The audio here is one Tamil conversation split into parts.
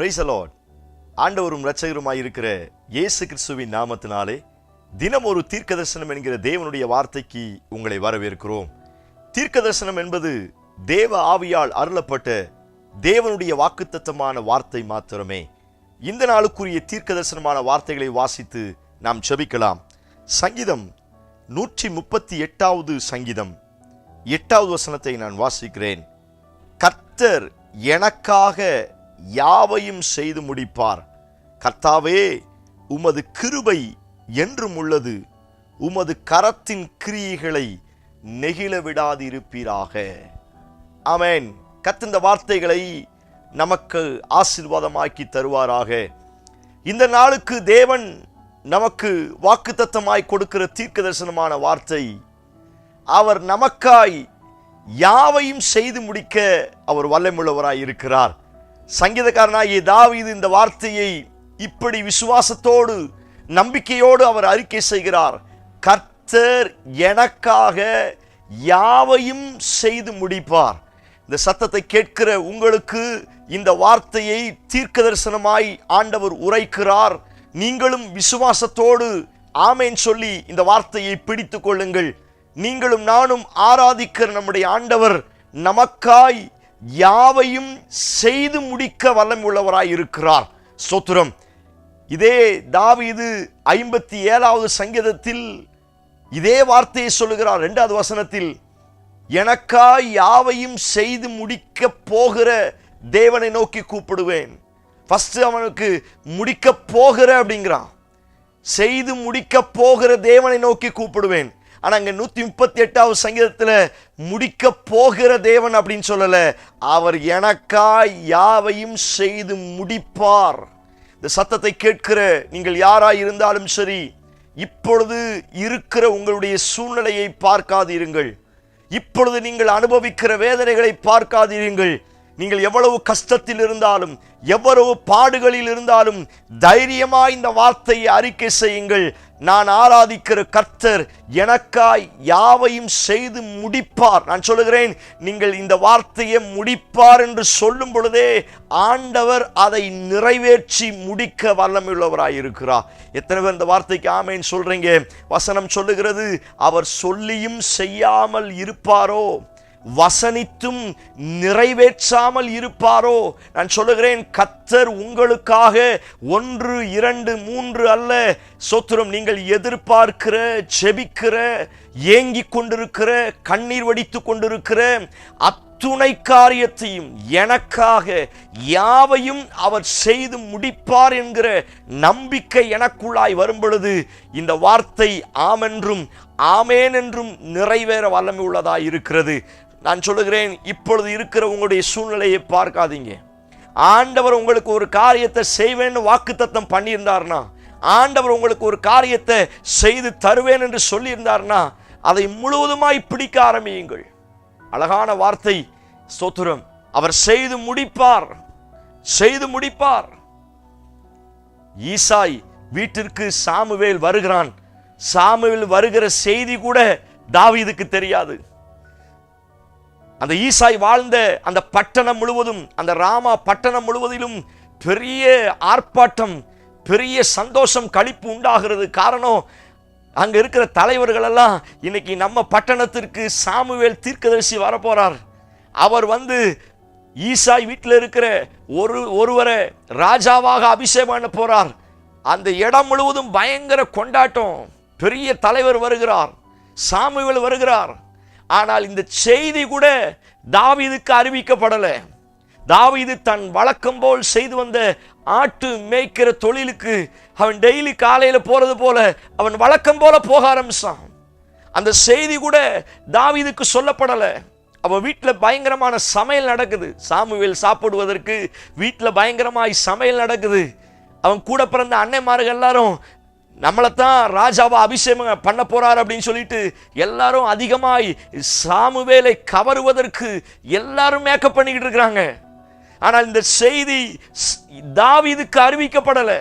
Price the Lord. ஆண்டவரும் இரட்சகருமாய் இருக்கிற இயேசு கிறிஸ்துவின் நாமத்தினாலே தினம் ஒரு தீர்க்கதரிசனம் என்கிற தேவனுடைய வார்த்தைக்கு உங்களை வரவேற்கிறோம். தீர்க்கதரிசனம் என்பது தேவ ஆவியால் அருளப்பட்ட தேவனுடைய வாக்குத்தத்தமான வார்த்தை மாத்திரமே. இந்த நாளுக்குரிய தீர்க்கதரிசனமான வார்த்தைகளை வாசித்து நாம் ஜெபிக்கலாம். சங்கீதம் 138வது சங்கீதம் 8வது வசனத்தை நான் வாசிக்கிறேன். கர்த்தர் எனக்காக யாவையும் செய்து முடிப்பார். கர்த்தாவே, உமது கிருபை என்றும் உள்ளது. உமது கரத்தின் கிரியைகளை நெகிழ விடாதிருப்பீராக. ஆமென். கர்த்தர் இந்த வார்த்தைகளை நமக்கு ஆசீர்வாதமாக்கி தருவாராக. இந்த நாளுக்கு தேவன் நமக்கு வாக்குத்தத்தமாய் கொடுக்கிற தீர்க்கதரிசனமான வார்த்தை, அவர் நமக்காய் யாவையும் செய்து முடிக்க அவர் வல்லமையுள்ளவராய் இருக்கிறார். சங்கீதக்காரனாகிய தாவீது இந்த வார்த்தையை இப்படி விசுவாசத்தோடு நம்பிக்கையோடு அவர் அறிக்கை செய்கிறார். கர்த்தர் எனக்காக யாவையும் செய்து முடிப்பார். இந்த சத்தத்தை கேட்கிற உங்களுக்கு இந்த வார்த்தையை தீர்க்கதரிசனமாய் ஆண்டவர் உரைக்கிறார். நீங்களும் விசுவாசத்தோடு ஆமென் சொல்லி இந்த வார்த்தையை பிடித்து கொள்ளுங்கள். நீங்களும் நானும் ஆராதிக்கிற நம்முடைய ஆண்டவர் நமக்காய் யாவையும் செய்து முடிக்க வல்லமை உள்ளவராய் இருக்கிறார். ஸ்தோத்திரம். இதே தாவீது 57வது சங்கீதத்தில் இதே வார்த்தையை சொல்லுகிறார். 2வது வசனத்தில், எனக்காய் யாவையும் செய்து முடிக்க போகிற தேவனை நோக்கி கூப்பிடுவேன். ஃபர்ஸ்ட் அவனுக்கு முடிக்க போகிற அப்படிங்கிறான். செய்து முடிக்க போகிற தேவனை நோக்கி கூப்பிடுவேன். ஆனா அங்க 138வது சங்கீதத்துல முடிக்க போகிற தேவன் அப்படின்னு சொல்லல, அவர் எனக்காய் யாவையும் செய்து முடிப்பார். இந்த சத்தத்தை கேட்கிற நீங்கள் யாராய் இருந்தாலும் சரி, இப்பொழுது இருக்கிற உங்களுடைய சூழ்நிலையை பார்க்காதீர்கள். இப்பொழுது நீங்கள் அனுபவிக்கிற வேதனைகளை பார்க்காதீர்கள். நீங்கள் எவ்வளவு கஷ்டத்தில் இருந்தாலும், எவ்வளவு பாடுகளில் இருந்தாலும் தைரியமாய் இந்த வார்த்தையை அறிக்கை செய்யுங்கள். நான் ஆராதிக்கிற கர்த்தர் எனக்காய் யாவையும் செய்து முடிப்பார். நான் சொல்லுகிறேன், நீங்கள் இந்த வார்த்தையை முடிப்பார் என்று சொல்லும் பொழுதே ஆண்டவர் அதை நிறைவேற்றி முடிக்க வல்லமையுள்ளவராய் இருக்கிறார். எத்தனை பேர் இந்த வார்த்தைக்கு ஆமென் சொல்றீங்க? வசனம் சொல்லுகிறது, அவர் சொல்லியும் செய்யாமல் இருப்பாரோ, வசனித்தும் நிறைவேற்றாமல் இருப்பாரோ? நான் சொல்லுகிறேன், கர்த்தர் உங்களுக்காக 1, 2, 3 அல்ல, சோத்திரம், நீங்கள் எதிர்பார்க்கிற, ஜெபிக்கிற, ஏங்கிக் கொண்டிருக்கிற, கண்ணீர் வடித்து கொண்டிருக்கிற அத்துணை காரியத்தையும் எனக்காக யாவையும் அவர் செய்து முடிப்பார் என்கிற நம்பிக்கை எனக்குள்ளாய் வரும் பொழுது இந்த வார்த்தை ஆமென்றும் ஆமேன் என்றும் நிறைவேற வல்லமை உள்ளதாய் இருக்கிறது. நான் சொல்லுகிறேன், இப்பொழுது இருக்கிற உங்களுடைய சூழ்நிலையை பார்க்காதீங்க. ஆண்டவர் உங்களுக்கு ஒரு காரியத்தை செய்வேன்னு வாக்குத்தத்தம் பண்ணியிருந்தார்னா, ஆண்டவர் உங்களுக்கு ஒரு காரியத்தை செய்து தருவேன் என்று சொல்லியிருந்தார்னா, அதை முழுவதுமாய் பிடிக்க ஆரம்பியுங்கள். அழகான வார்த்தை, ஸ்தோத்திரம். அவர் செய்து முடிப்பார், செய்து முடிப்பார். ஈசாய் வீட்டிற்கு சாமுவேல் வருகிறான். சாமுவேல் வருகிற செய்தி கூட தாவீதுக்கு தெரியாது. அந்த ஈசாய் வாழ்ந்த அந்த பட்டணம் முழுவதும், அந்த ராமா பட்டணம் முழுவதிலும் பெரிய ஆர்ப்பாட்டம், பெரிய சந்தோஷம், களிப்பு உண்டாகிறது. காரணம், அங்க இருக்கிற தலைவர்கள் எல்லாம் இன்னைக்கு நம்ம பட்டணத்திற்கு சாமுவேல் தீர்க்கதரிசி வரப்போறார். அவர் வந்து ஈசாய் வீட்டில் இருக்கிற ஒருவரை ராஜாவாக அபிஷேகம் பண்ண போறார். அந்த இடம் முழுவதும் பயங்கர கொண்டாட்டம். பெரிய தலைவர் வருகிறார், சாமுவேல் வருகிறார். ஆனால் இந்த செய்தி கூட தாவீதுக்கு அறிவிக்கப்படல. தாவீது தன் வழக்கம் போல் செய்து வந்த ஆட்டு மேய்க்கிற தொழிலுக்கு அவன் டெய்லி காலையில போறது போல அவன் வழக்கம் போல போக ஆரம்பிச்சான். அந்த செய்தி கூட தாவீதுக்கு சொல்லப்படல. அவன் வீட்டில் பயங்கரமான சமையல் நடக்குது. சாமுவேல் சாப்பிடுவதற்கு வீட்டில் பயங்கரமாய் சமையல் நடக்குது. அவன் கூட பிறந்த அன்னைமார்கள் எல்லாரும் நம்மளைத்தான் ராஜாவா அபிஷேகம் பண்ண போறார் அப்படின்னு சொல்லிட்டு எல்லாரும் அதிகமாய் சாமுவேலை கவருவதற்கு எல்லாரும் மேக்கப் பண்ணிக்கிட்டு இருக்கிறாங்க. ஆனால் இந்த செய்தி தாவீதுக்கு அறிவிக்கப்படலை.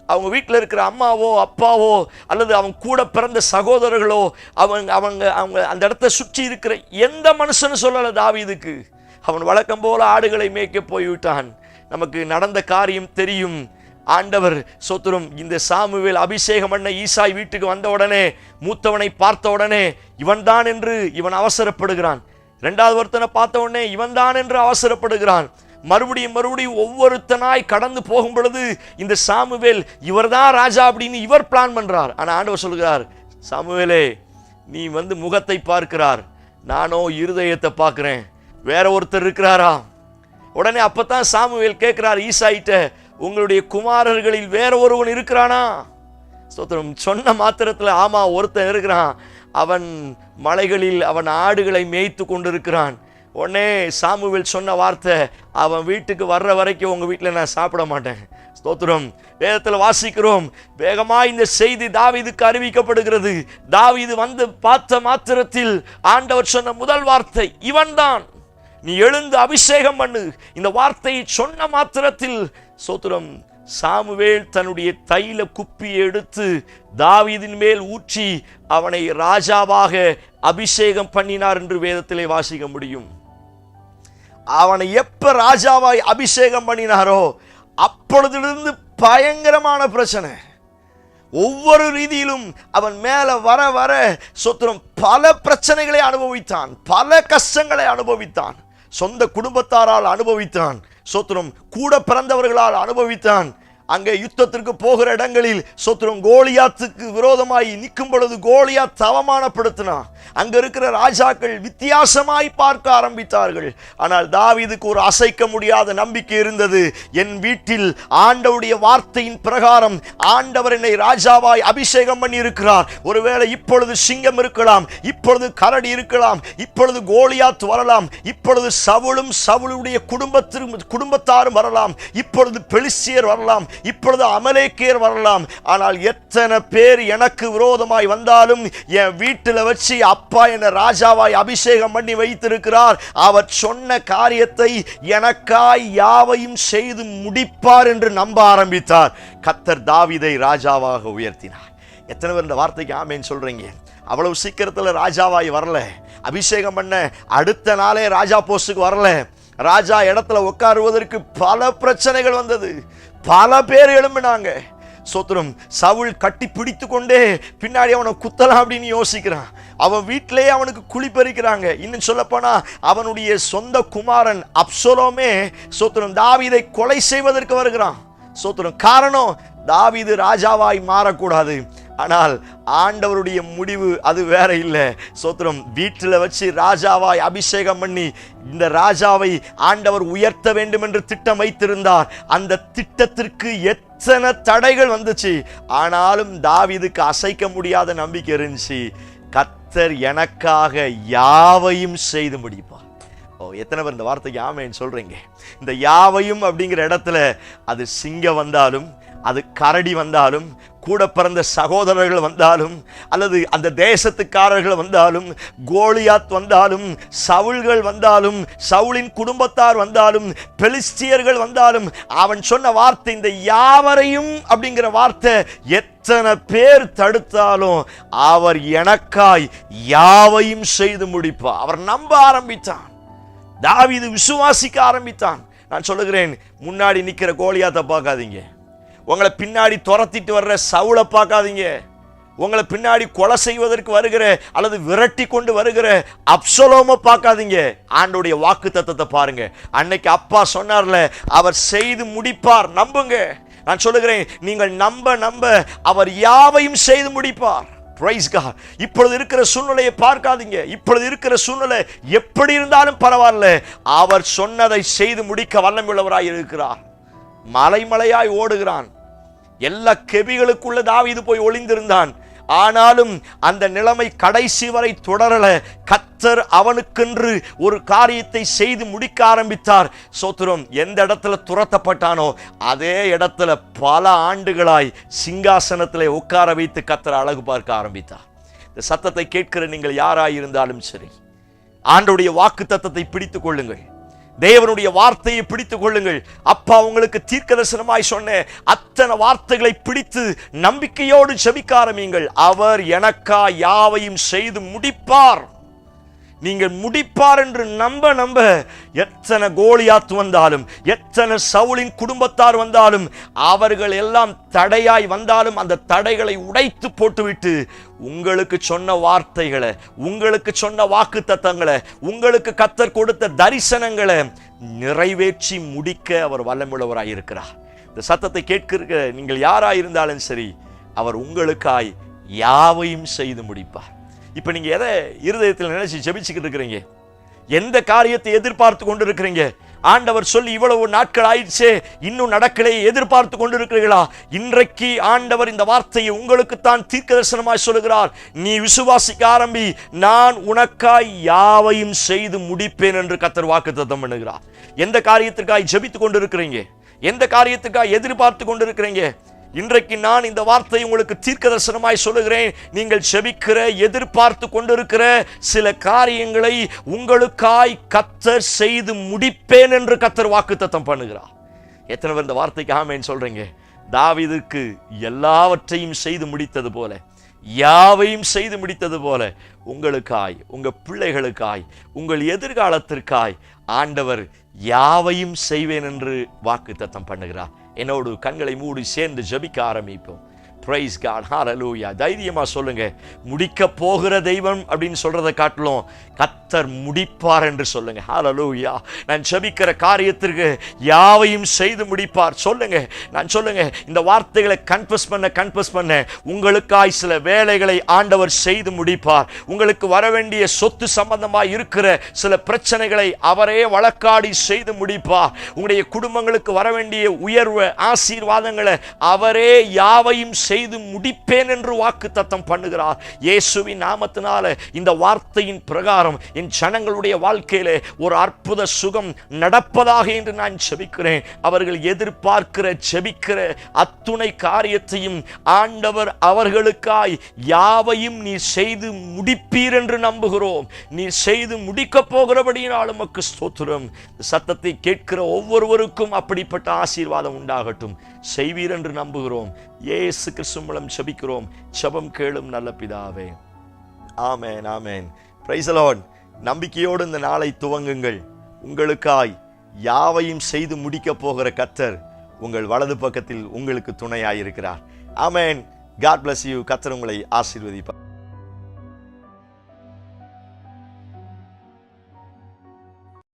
அவங்க வீட்டில் இருக்கிற அம்மாவோ அப்பாவோ அல்லது அவங்க கூட பிறந்த சகோதரர்களோ அவங்க அந்த இடத்தை சுற்றி இருக்கிற எந்த மனுஷனும் சொல்லலை தாவீதுக்கு. அவன் வழக்கம் போல ஆடுகளை மேய்க்க போய்விட்டான். நமக்கு நடந்த காரியம் தெரியும். ஆண்டவர் சோத்திரம் இந்த சாமுவேல் அபிஷேகம் பண்ண ஈசாய் வீட்டுக்கு வந்த உடனே மூத்தவனை பார்த்த உடனே இவன் தான் என்று இவன் அவசரப்படுகிறான். இரண்டாவது ஒருத்தனை பார்த்த உடனே இவன் தான் என்று அவசரப்படுகிறான். மறுபடியும் ஒவ்வொருத்தனாய் கடந்து போகும் பொழுது இந்த சாமுவேல் இவர் தான் ராஜா அப்படின்னு இவர் பிளான் பண்றார். ஆனா ஆண்டவர் சொல்கிறார், சாமுவேலே நீ முகத்தை பார்க்கிறார், நானோ இருதயத்தை பார்க்கிறேன். வேற ஒருத்தர் இருக்கிறாரா? உடனே அப்பதான் சாமுவேல் கேட்கிறார் ஈசாயிட்ட, உங்களுடைய குமாரர்களில் வேற ஒருவன் இருக்கிறானா? ஸ்தோத்திரம். சொன்ன மாத்திரத்தில் ஆமா ஒருத்தன் இருக்கிறான், அவன் மலைகளில் அவன் ஆடுகளை மேய்த்து கொண்டிருக்கிறான். உடனே சாமுவேல் சொன்ன வார்த்தை, அவன் வீட்டுக்கு வர்ற வரைக்கும் உங்க வீட்டில் நான் சாப்பிட மாட்டேன். ஸ்தோத்திரம். வேதத்தில் வாசிக்கிறோம், வேகமா இந்த செய்தி தாவீதுக்கு அறிவிக்கப்படுகிறது. தாவீது பார்த்த மாத்திரத்தில் ஆண்டவர் சொன்ன முதல் வார்த்தை இவன் தான், நீ எழுந்து அபிஷேகம் பண்ணு. இந்த வார்த்தையை சொன்ன மாத்திரத்தில் ஸ்தோத்திரம் சாமுவேல் தன்னுடைய தைல குப்பியை எடுத்து தாவீதின் மேல் ஊற்றி அவனை ராஜாவாக அபிஷேகம் பண்ணினார் என்று வேதத்திலே வாசிக்க முடியும். அவனை எப்ப ராஜாவாய் அபிஷேகம் பண்ணினாரோ அப்பொழுதிலிருந்து பயங்கரமான பிரச்சனை. ஒவ்வொரு ரீதியிலும் அவன் மேல வர வர சோத்திரம் பல பிரச்சனைகளை அனுபவித்தான், பல கஷ்டங்களை அனுபவித்தான், சொந்த குடும்பத்தாரால் அனுபவித்தான், சோத்திரம் கூட பிறந்தவர்களால் அனுபவித்தான். அங்கே யுத்தத்திற்கு போகிற இடங்களில் சோத்திரம் கோலியாத்துக்கு விரோதமாய் நிற்கும் பொழுது கோலியாத் அவமானப்படுத்தினான். அங்க இருக்கிற ராஜாக்கள் வித்தியாசமாய் பார்க்க ஆரம்பித்தார்கள். ஆனால் தாவீதுக்கு ஒரு அசைக்க முடியாத நம்பிக்கை இருந்தது. என் வீட்டில் ஆண்டவருடைய வார்த்தையின் பிரகாரம் ஆண்டவர் என்னை ராஜாவாய் அபிஷேகம் பண்ணி இருக்கிறார். ஒருவேளை இப்பொழுது சிங்கம் இருக்கலாம், இப்பொழுது கரடி இருக்கலாம், இப்பொழுது கோலியாத் வரலாம், இப்பொழுது சவுலும் சவுளுடைய குடும்பத்தாரும் வரலாம், இப்பொழுது பெலிஸ்தியர் வரலாம், இப்பொழுது அமலேக்கியர் வரலாம். ஆனால் எத்தனை பேர் எனக்கு விரோதமாய் வந்தாலும் என் வீட்டில் வச்சு அப்பா என்னை ராஜாவாய் அபிஷேகம் பண்ணி வைத்திருக்கிறார். அவர் சொன்ன காரியத்தை எனக்காய் யாவையும் செய்து முடிப்பார் என்று நம்ப ஆரம்பித்தார். கர்த்தர் தாவீதை ராஜாவாக உயர்த்தினார். எத்தனை பேர் இந்த வார்த்தைக்கு ஆமென் சொல்றீங்க? அவ்வளவு சீக்கிரத்தில் ராஜாவாய் வரல, அபிஷேகம் பண்ண அடுத்த நாளே ராஜா போஸ்டுக்கு வரல. ராஜா இடத்துல உட்காருவதற்கு பல பிரச்சனைகள் வந்தது, பல பேர் எழும்பினாங்க. சோத்திரம். சவுல் கட்டி பிடித்து கொண்டே பின்னாடி அவனை குத்தலாம் அப்படின்னு யோசிக்கிறான். அவன் வீட்டிலேயே அவனுக்கு குழி பறிக்கிறாங்க. இன்னும் சொல்லப்போனா அவனுடைய சொந்த குமாரன் அப்சலோமே சோத்திரம் தாவீதை கொலை செய்வதற்கு வருகிறான். சோத்திரம். காரணம், தாவீது ராஜாவாய் மாறக்கூடாது. ஆனால் ஆண்டவருடைய முடிவு அது வேற இல்லை. சோத்திரம். வீட்டில் வச்சு ராஜாவாய் அபிஷேகம் பண்ணி இந்த ராஜாவை ஆண்டவர் உயர்த்த வேண்டும் என்று திட்டம் வைத்திருந்தார். அந்த திட்டத்திற்கு எத்தனை தடைகள் வந்துச்சு, ஆனாலும் தாவீதுக்கு அசைக்க முடியாத நம்பிக்கை இருந்துச்சு. கர்த்தர் எனக்காக யாவையும் செய்து முடிப்பார். எத்தனை பேர் இந்த வார்த்தைக்கு ஆமென் சொல்றீங்க? இந்த யாவையும் அப்படிங்கிற இடத்துல அது சிங்கம் வந்தாலும், அது கரடி வந்தாலும், கூட பிறந்த சகோதரர்கள் வந்தாலும், அல்லது அந்த தேசத்துக்காரர்கள் வந்தாலும், கோலியாத் வந்தாலும், சவுல்கள் வந்தாலும், சவுலின் குடும்பத்தார் வந்தாலும், பெலிஸ்தியர்கள் வந்தாலும், அவன் சொன்ன வார்த்தை இந்த யாவரையும் அப்படிங்கிற வார்த்தை எத்தனை பேர் தடுத்தாலும் அவர் எனக்காய் யாவையும் செய்து முடிப்பார். அவர் நம்ப ஆரம்பித்தான். தாவீது விசுவாசிக்க ஆரம்பித்தான். நான் சொல்லுகிறேன், முன்னாடி நிக்கிற கோலியாத்தை பார்க்காதீங்க, உங்களை பின்னாடி துரத்திட்டு வர்ற சவுலை பார்க்காதீங்க, உங்களை பின்னாடி கொலை செய்வதற்கு வருகிற அல்லது விரட்டி கொண்டு வருகிற அப்சலோமை பார்க்காதீங்க. ஆண்டவருடைய வாக்கு தத்தத்தை பாருங்க. அன்னைக்கு அப்பா சொன்னார்ல, அவர் செய்து முடிப்பார், நம்புங்க. நான் சொல்லுகிறேன், நீங்கள் நம்ப நம்ப அவர் யாவையும் செய்து முடிப்பார். Praise God. இப்பொழுது இருக்கிற சூழ்நிலையை பார்க்காதீங்க. இப்பொழுது இருக்கிற சூழ்நிலை எப்படி இருந்தாலும் பரவாயில்ல, அவர் சொன்னதை செய்து முடிக்க வல்லமையுள்ளவராய் இருக்கிறார். மலைமலையாய் ஓடுகிறான். எல்லா கெபிகளுக்குள்ள தாவீது போய் ஒளிந்திருந்தான். ஆனாலும் அந்த நிலைமை கடைசி வரை தொடரல. கர்த்தர் அவனுக்கென்று ஒரு காரியத்தை செய்து முடிக்க ஆரம்பித்தார். சோத்திரம். எந்த இடத்துல துரத்தப்பட்டானோ அதே இடத்துல பல ஆண்டுகளாய் சிங்காசனத்திலே உட்கார வைத்து கர்த்தர் அழகு பார்க்க ஆரம்பித்தார். இந்த சத்தத்தை கேட்கிற நீங்கள் யாராயிருந்தாலும் சரி, ஆண்டவருடைய வாக்கு தத்தத்தை பிடித்துக் கொள்ளுங்கள், தேவனுடைய வார்த்தையை பிடித்துக் கொள்ளுங்கள். அப்பா உங்களுக்கு தீர்க்கதரிசனமாய் சொன்ன அத்தனை வார்த்தைகளை பிடித்து நம்பிக்கையோடு ஜெபிக்க ஆரம்பியுங்கள். அவர் எனக்கா யாவையும் செய்து முடிப்பார். நீங்கள் முடிப்பார் என்று நம்ப எத்தனை கோலியாத் வந்தாலும், எத்தனை சவுலின் குடும்பத்தார் வந்தாலும், அவர்கள் எல்லாம் தடையாய் வந்தாலும் அந்த தடைகளை உடைத்து போட்டுவிட்டு உங்களுக்கு சொன்ன வார்த்தைகளை, உங்களுக்கு சொன்ன வாக்குத்தத்தங்களை, உங்களுக்கு கர்த்தர் கொடுத்த தரிசனங்களை நிறைவேற்றி முடிக்க அவர் வல்லமுள்ளவராய் இருக்கிறார். இந்த சத்தத்தை கேட்கிற நீங்கள் யாராயிருந்தாலும் சரி, அவர் உங்களுக்காய் யாவையும் செய்து முடிப்பார். இப்ப நீங்க எதை இருதயத்தில் நினைச்சு ஜெபிச்சுக்கிட்டு இருக்கிறீங்க? எந்த காரியத்தை எதிர்பார்த்து கொண்டு இருக்கிறீங்க? ஆண்டவர் சொல்லி இவ்வளவு நாட்கள் ஆயிடுச்சே, இன்னும் நடக்கலே, எதிர்பார்த்து கொண்டு இருக்கிறீர்களா? இன்றைக்கு ஆண்டவர் இந்த வார்த்தையை உங்களுக்கு தான் தீர்க்கதரிசனமாய் சொல்லுகிறார். நீ விசுவாசிக்க ஆரம்பி, நான் உனக்காய் யாவையும் செய்து முடிப்பேன் என்று கர்த்தர் வாக்குத்தத்தம் பண்ணுகிறார். எந்த காரியத்திற்காய் ஜெபித்துக் கொண்டு இருக்கிறீங்க? எந்த காரியத்துக்காய் எதிர்பார்த்து கொண்டு இருக்கிறீங்க? இன்றைக்கு நான் இந்த வார்த்தை உங்களுக்கு தீர்க்கதரிசனமாய் சொல்லுகிறேன். நீங்கள் செபிக்கிற, எதிர்பார்த்து கொண்டிருக்கிற சில காரியங்களை உங்களுக்காய் கர்த்தர் செய்து முடிப்பேன் என்று கர்த்தர் வாக்குத்தத்தம் பண்ணுகிறார். எத்தனை பேர் இந்த வார்த்தைக்கு ஆமென் சொல்றீங்க? தாவீதுக்கு எல்லாவற்றையும் செய்து முடித்தது போல, யாவையும் செய்து முடித்தது போல, உங்களுக்காய், உங்க பிள்ளைகளுக்காய், உங்கள் எதிர்காலத்திற்காய் ஆண்டவர் யாவையும் செய்வேன் என்று வாக்குத்தத்தம் பண்ணுகிறார். என்னோடு கண்களை மூடி சேர்ந்து ஜெபிக்க ஆரம்பிப்போம். Praise God, hallelujah. தைரியமா சொல்லுங்க, முடிக்க போகிற தெய்வம் அப்படின்னு சொல்றதை காட்டிலும் கர்த்தர் முடிப்பார் என்று சொல்லுங்க. hallelujah. நான் ஜெபிக்கிற காரியத்திற்கு யாவையும் செய்து முடிப்பார் சொல்லுங்க. நான் சொல்லுங்க, இந்த வார்த்தைகளை கன்ஃபஸ் பண்ண உங்களுக்காய் சில வேலைகளை ஆண்டவர் செய்து முடிப்பார். உங்களுக்கு வர வேண்டிய சொத்து சம்பந்தமாய் இருக்கிற சில பிரச்சனைகளை அவரே வழக்காடி செய்து முடிப்பார். உங்களுடைய குடும்பங்களுக்கு வர வேண்டிய உயர்வு, ஆசீர்வாதங்களை அவரே யாவையும் செய்து முடிப்பேன் என்று வாக்குத்தத்தம் பண்ணுகிறார். இயேசுவின் நாமத்தினால இந்த வார்த்தையின் பிரகாரம் என் ஜனங்களுடைய வாழ்க்கையிலே ஒரு அற்புத சுகம் நடப்பதாக என்று நான் ஜெபிக்கிறேன். அவர்கள் எதிர்பார்க்கிற, ஜெபிக்கிற அத்துணை காரியத்தையும் ஆண்டவர் அவர்களுக்காய் யாவையும் நீ செய்து முடிப்பீர் என்று நம்புகிறோம். நீ செய்து முடிக்க போகிறபடியினால் உமக்கு ஸ்தோத்திரம். சத்தத்தை கேட்கிற ஒவ்வொருவருக்கும் அப்படிப்பட்ட ஆசீர்வாதம் உண்டாகட்டும். செய்வீர் என்று நம்புகிறோம். இயேசு கிறிஸ்து மூலம் ஜெபிக்கிறோம். ஜெபம் கேளும் நல்ல பிதாவே. Amen, amen. Praise the lord. நம்பிக்கையோடு இந்த நாளை துவங்குங்கள். உங்களுக்காய் யாவையும் செய்து முடிக்க போகிற கர்த்தர் உங்கள் வலது பக்கத்தில் உங்களுக்கு துணையாயிருக்கிறார். ஆமென். God bless you. கர்த்தர் உங்களை ஆசீர்வதிப்பார்.